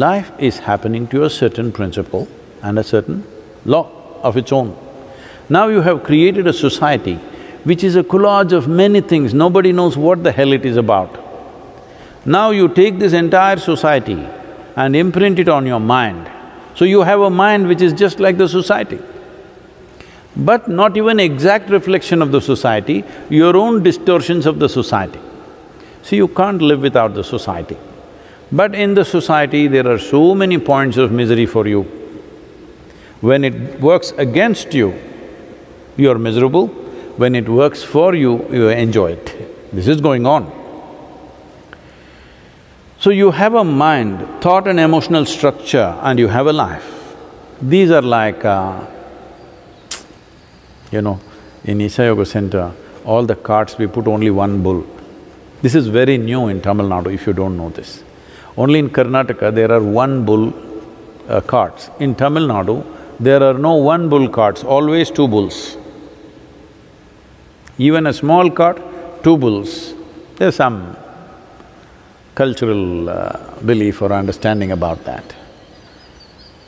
Life is happening to a certain principle and a certain law of its own. Now you have created a society which is a collage of many things, nobody knows what the hell it is about. Now you take this entire society and imprint it on your mind, so you have a mind which is just like the society. But not even exact reflection of the society, your own distortions of the society. So you can't live without the society. But in the society, there are so many points of misery for you. When it works against you, you're miserable. When it works for you, you enjoy it. This is going on. So you have a mind, thought and emotional structure, and you have a life. These are like, in Isha Yoga Center, all the carts we put only one bull. This is very new in Tamil Nadu, if you don't know this. Only in Karnataka there are one bull carts. In Tamil Nadu, there are no one bull carts, always two bulls. Even a small cart, two bulls. There's some cultural belief or understanding about that.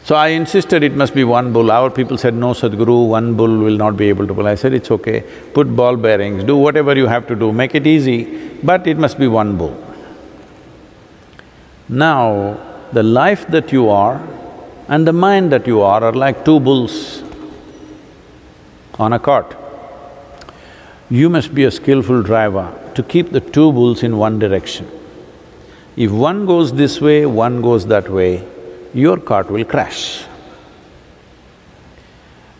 So I insisted it must be one bull. Our people said, no, Sadhguru, one bull will not be able to pull. I said, it's okay, put ball bearings, do whatever you have to do, make it easy, but it must be one bull. Now, the life that you are and the mind that you are like two bulls on a cart. You must be a skillful driver to keep the two bulls in one direction. If one goes this way, one goes that way, your cart will crash.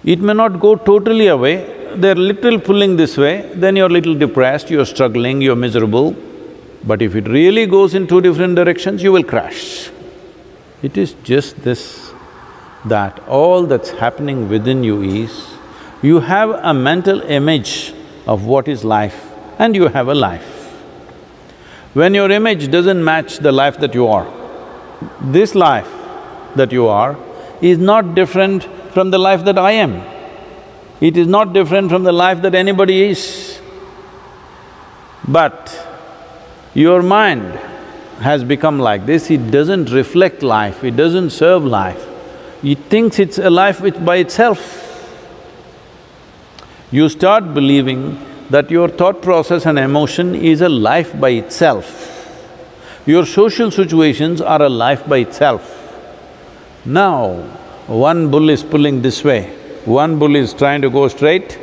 It may not go totally away, they're little pulling this way, then you're little depressed, you're struggling, you're miserable. But if it really goes in two different directions, you will crash. It is just this, that all that's happening within you is, you have a mental image of what is life and you have a life. When your image doesn't match the life that you are, this life that you are is not different from the life that I am. It is not different from the life that anybody is. But your mind has become like this, it doesn't reflect life, it doesn't serve life. It thinks it's a life by itself. You start believing that your thought process and emotion is a life by itself. Your social situations are a life by itself. Now, one bull is pulling this way, one bull is trying to go straight,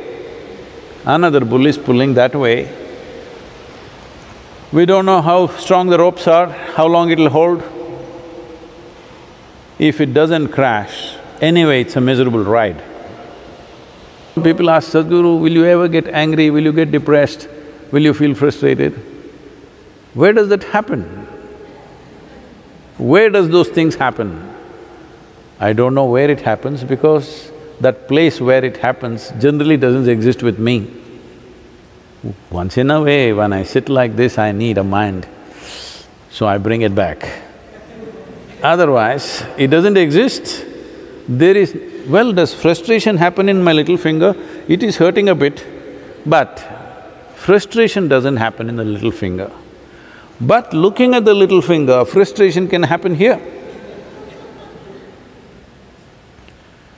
another bull is pulling that way. We don't know how strong the ropes are, how long it'll hold. If it doesn't crash, anyway it's a miserable ride. People ask, Sadhguru, will you ever get angry, will you get depressed, will you feel frustrated? Where does that happen? Where does those things happen? I don't know where it happens because that place where it happens generally doesn't exist with me. Once in a way, when I sit like this, I need a mind, so I bring it back. Otherwise, it doesn't exist. There is… well, does frustration happen in my little finger? It is hurting a bit, but frustration doesn't happen in the little finger. But looking at the little finger, frustration can happen here.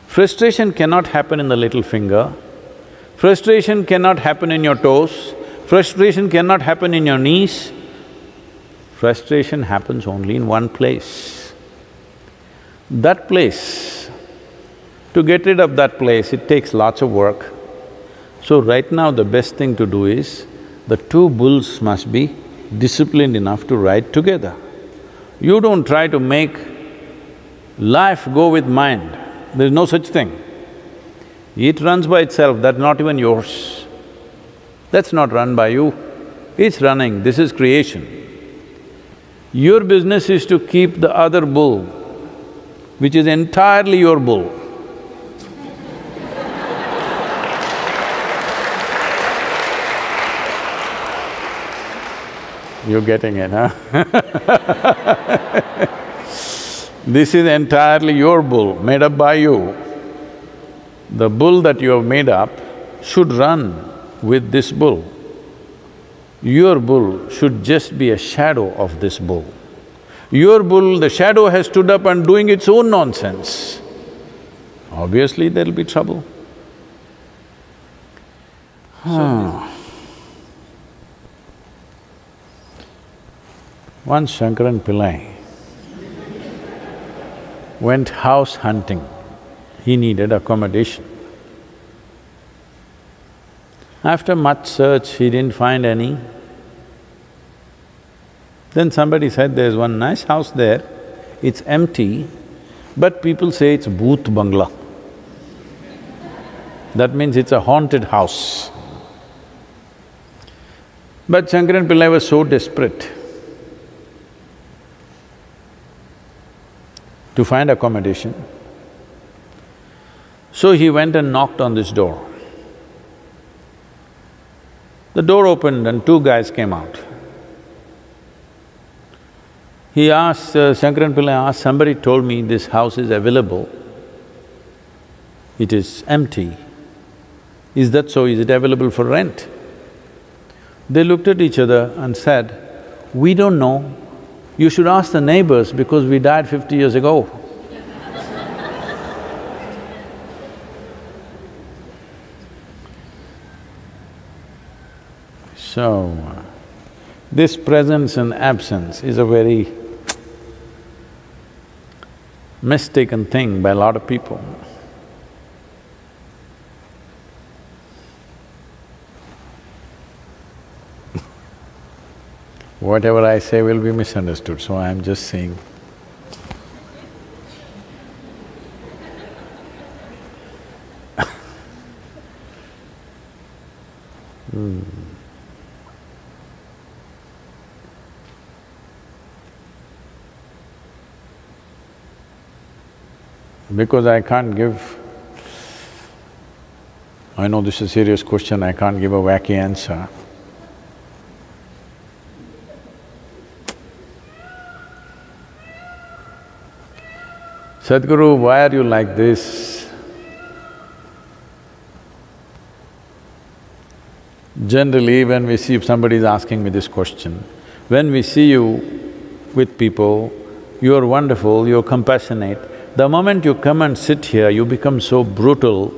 Frustration cannot happen in the little finger, frustration cannot happen in your toes, frustration cannot happen in your knees. Frustration happens only in one place. That place, to get rid of that place, it takes lots of work. So right now the best thing to do is, the two bulls must be disciplined enough to ride together. You don't try to make life go with mind, there's no such thing. It runs by itself, that's not even yours. That's not run by you, it's running, this is creation. Your business is to keep the other bull, which is entirely your bull. You're getting it, huh? This is entirely your bull, made up by you. The bull that you have made up should run with this bull. Your bull should just be a shadow of this bull. Your bull, the shadow has stood up and doing its own nonsense. Obviously there'll be trouble. Once Shankaran Pillai went house hunting. He needed accommodation. After much search, he didn't find any. Then somebody said, there's one nice house there, it's empty, but people say it's Bhoot Bangla. That means it's a haunted house. But Shankaran Pillai was so desperate to find accommodation, so he went and knocked on this door. The door opened and two guys came out. He asked… Shankaran Pillai asked, somebody told me this house is available, it is empty. Is that so? Is it available for rent? They looked at each other and said, we don't know, you should ask the neighbors because we died 50 years ago. So, this presence and absence is a very mistaken thing by a lot of people. Whatever I say will be misunderstood, so I'm just saying. Because I can't give… I know this is a serious question, I can't give a wacky answer. Sadhguru, why are you like this? Generally, when we see… if somebody is asking me this question, when we see you with people, you're wonderful, you're compassionate. The moment you come and sit here, you become so brutal,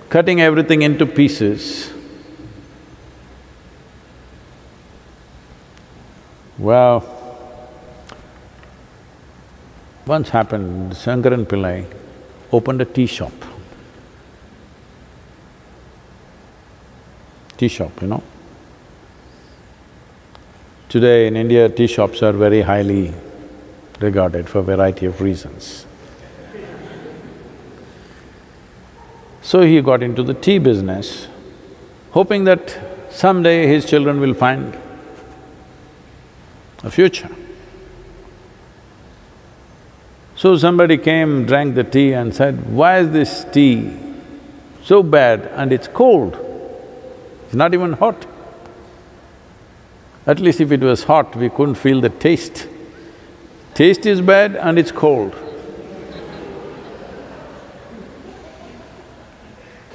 cutting everything into pieces. Well, once happened, Shankaran Pillai opened a tea shop. Tea shop, you know. Today in India, tea shops are very highly regarded for a variety of reasons. So he got into the tea business, hoping that someday his children will find a future. So somebody came, drank the tea and said, why is this tea so bad and it's cold? It's not even hot. At least if it was hot, we couldn't feel the taste. Taste is bad and it's cold.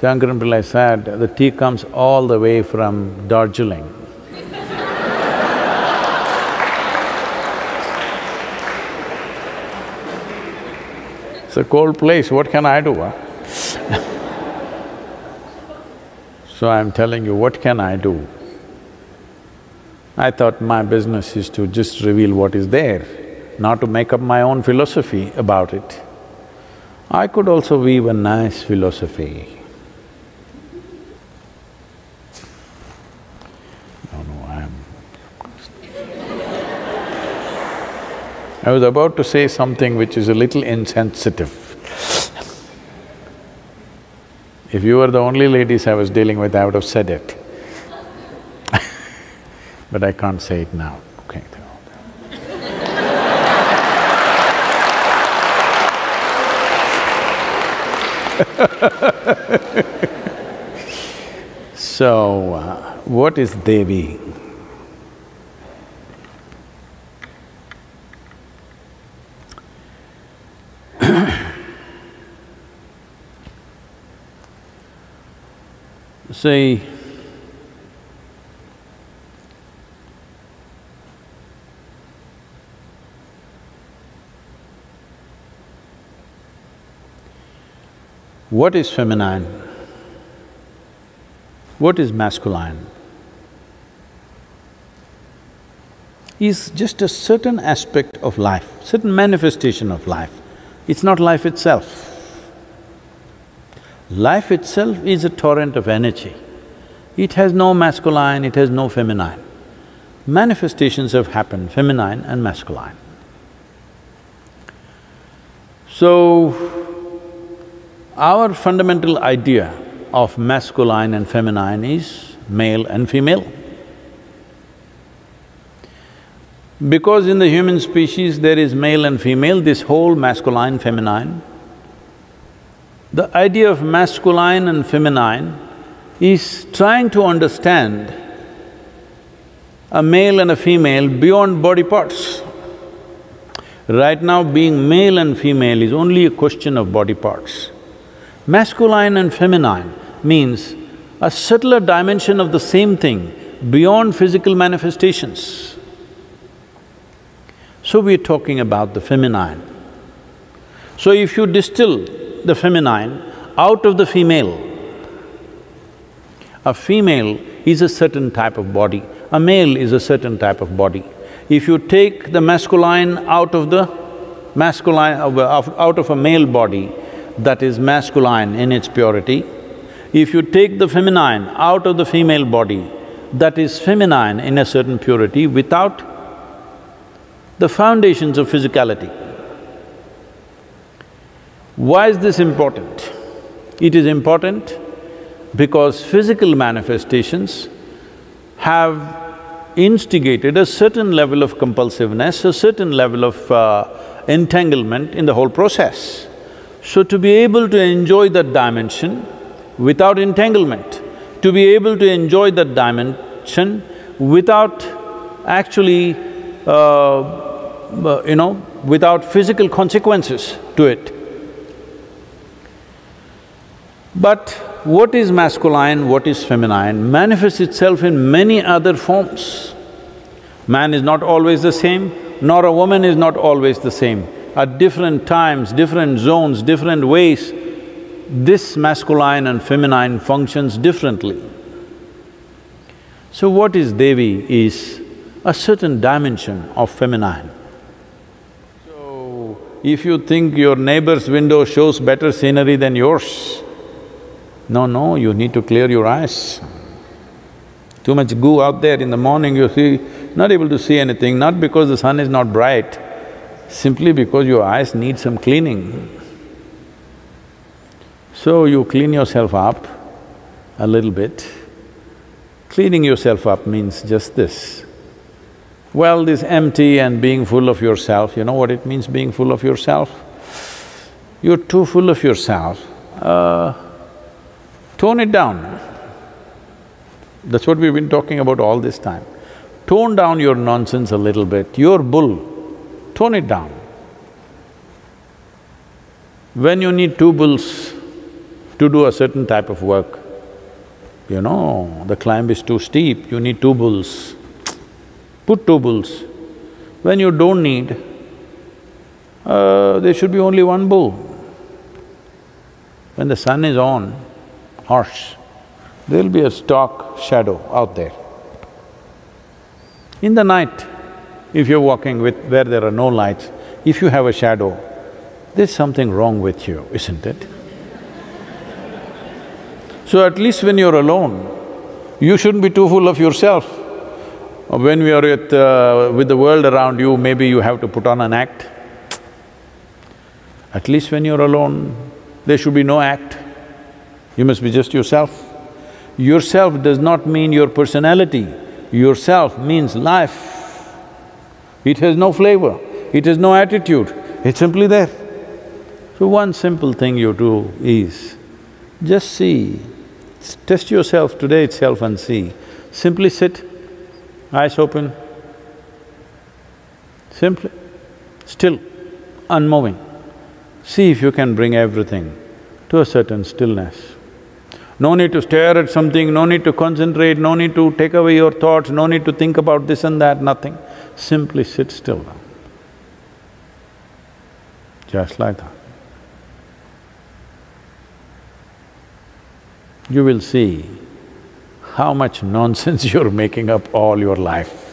Shankaran Pillai said, the tea comes all the way from Darjeeling. It's a cold place, what can I do, huh? So I'm telling you, what can I do? I thought my business is to just reveal what is there, not to make up my own philosophy about it. I could also weave a nice philosophy. I was about to say something which is a little insensitive. If you were the only ladies I was dealing with, I would have said it. But I can't say it now, okay. So, what is Devi? See, What is feminine? What is masculine? Is just a certain aspect of life, certain manifestation of life. It's not life itself. Life itself is a torrent of energy. It has no masculine, it has no feminine. Manifestations have happened, feminine and masculine. So, our fundamental idea of masculine and feminine is male and female. Because in the human species there is male and female, this whole masculine, feminine, the idea of masculine and feminine is trying to understand a male and a female beyond body parts. Right now, being male and female is only a question of body parts. Masculine and feminine means a subtler dimension of the same thing beyond physical manifestations. So we're talking about the feminine. So if you distill the feminine out of the female, a female is a certain type of body, a male is a certain type of body. If you take the masculine out of the out of a male body, that is masculine in its purity. If you take the feminine out of the female body, that is feminine in a certain purity without the foundations of physicality. Why is this important? It is important because physical manifestations have instigated a certain level of compulsiveness, a certain level of entanglement in the whole process. So to be able to enjoy that dimension without entanglement, to be able to enjoy that dimension without actually, without physical consequences to it. But what is masculine, what is feminine manifests itself in many other forms. Man is not always the same, nor a woman is not always the same. At different times, different zones, different ways, this masculine and feminine functions differently. So what is Devi is a certain dimension of feminine. So, if you think your neighbor's window shows better scenery than yours, no, you need to clear your eyes. Too much goo out there in the morning, you see, not able to see anything, not because the sun is not bright, simply because your eyes need some cleaning. So you clean yourself up a little bit. Cleaning yourself up means just this. Well, this empty and being full of yourself, you know what it means, being full of yourself? You're too full of yourself, tone it down. That's what we've been talking about all this time. Tone down your nonsense a little bit, you're bull, tone it down. When you need two bulls to do a certain type of work, you know, the climb is too steep, you need two bulls. Put two bulls. When you don't need, there should be only one bull. When the sun is on, harsh, there'll be a stark shadow out there. In the night, if you're walking where there are no lights, if you have a shadow, there's something wrong with you, isn't it? So at least when you're alone, you shouldn't be too full of yourself. When we are with the world around you, maybe you have to put on an act. At least when you're alone, there should be no act. You must be just yourself. Yourself does not mean your personality. Yourself means life. It has no flavor, it has no attitude, it's simply there. So one simple thing you do is, just see, test yourself today itself and see. Simply sit, eyes open, simply, still, unmoving. See if you can bring everything to a certain stillness. No need to stare at something, no need to concentrate, no need to take away your thoughts, no need to think about this and that, nothing. Simply sit still now. Just like that. you will see how much nonsense you're making up all your life.